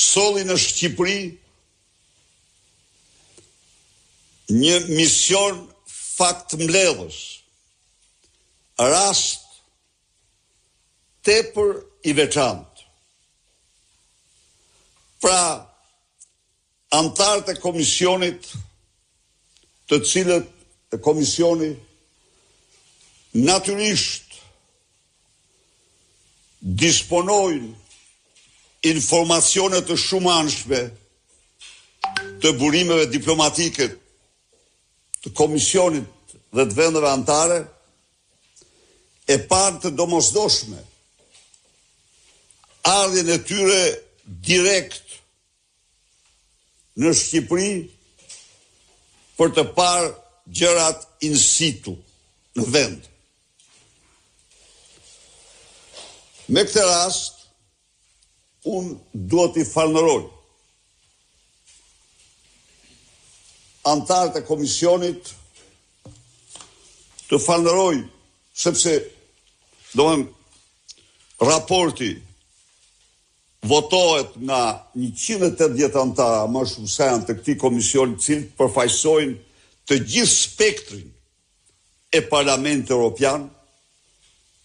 solli në Shqipëri një mision faktmbledhës, rast tepër i veçantë. Pra, antarët e komisionit, të cilët e komisioni natyrisht disponojnë informacione të shumanshme të burimeve diplomatike të komisionit dhe të vendeve antare, e parë të domosdoshme ardhjen e tyre direkt në Shqipëri për të parë gjërat in situ në vend. Me këtë rast, unë duhet i falënderoj antarët e komisionit, të falënderoj sepse raporti votohet nga 180 antarë, më shumë se janë të këtij komisioni, cilët përfaqësojnë të gjithë spektrin e Parlamentit Evropian.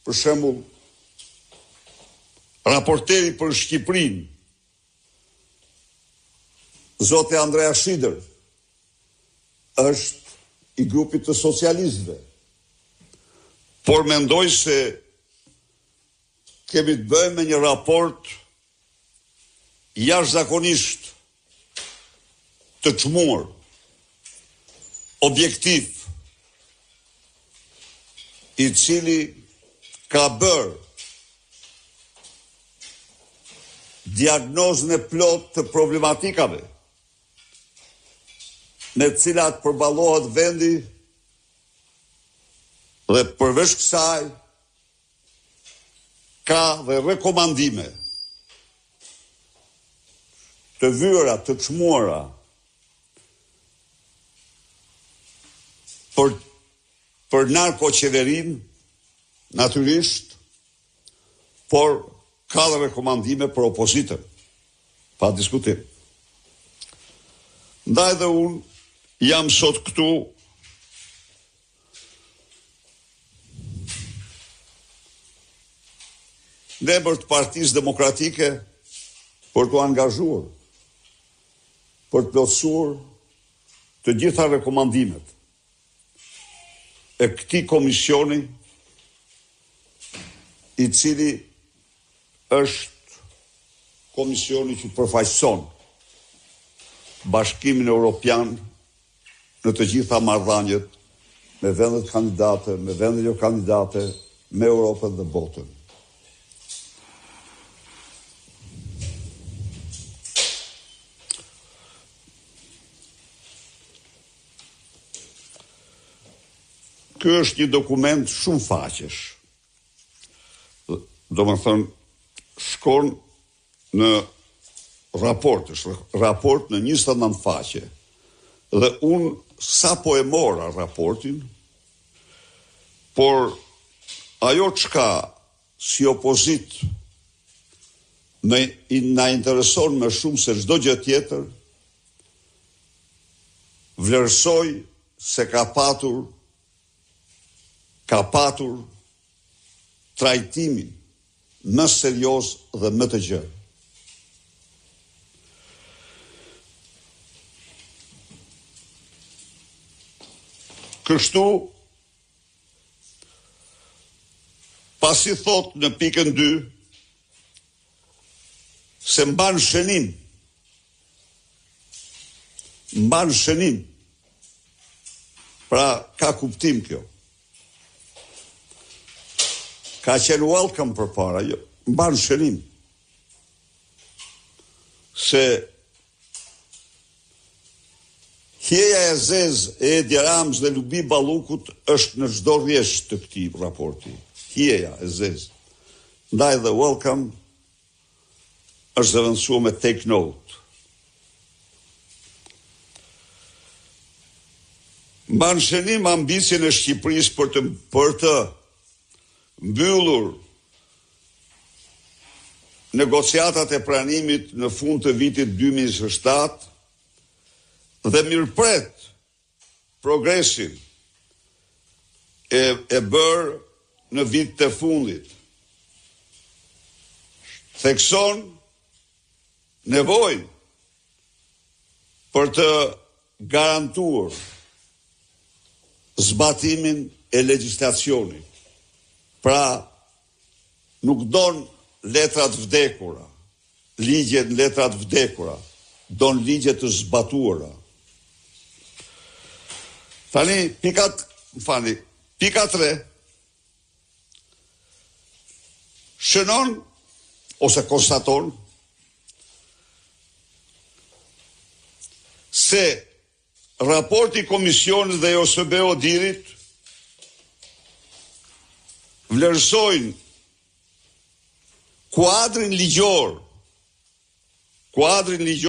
Për shembull, raporteri për Shqipërinë, zoti Andrea Shider, është i grupit të socialistëve, por mendoj se kemi të bëjmë me një raport jashtëzakonisht të çmuar, objektiv, i cili ka bërë diagnozën e plot të problematikave me cilat përballohet vendi dhe përveç kësaj ka dhe rekomandime të vyera, të çmuara për narkoqeverin, natyrisht, por ka dhe rekomandime për opozitën, pa diskutim. Ndaj dhe unë jam sot këtu në emër të Partisë Demokratike për të angazhuar, për të plotësuar të gjitha rekomandimet e këtij komisioni, i cili është komisioni që përfaqëson Bashkimin Evropian në të gjitha marrëdhëniet me vendet kandidate, me vendet jo kandidate, me Europën dhe botën. Ky është një dokument shumë faqesh. Domethënë, shkon në raport në 29 faqe. Dhe unë sapo e mora raportin, por ajo çka si opozit na intereson më shumë se çdo gjë tjetër, vlerësoj se ka patur trajtimin më serioz dhe më të gjerë. Kështu, pasi thot në pikën 2 se mban shënim, pra ka kuptim kjo. Ka qenë welcome për para, mban shënim. Se hjeja e zezë e Edi Ramës dhe Lubi Ballukut është në çdo rrjesht të këtij raporti. Hjeja e zezë. Ndaj dhe welcome është zëvendësuar me take note. Mban shënim ambicien e Shqipërisë për të mbyllur negociatat e pranimit në fund të vitit 2007 dhe mirëpret progresin e bërë në vit të fundit. Thekson nevojën për të garantuar zbatimin e legjislacionit. Pra, nuk don letrat vdekura, ligjet letrat vdekura, don ligjet të zbatuara. Pika 3 shënon ose konstaton se raporti Komisionit dhe OSBE-Odirit vlerësojnë kuadrin ligjor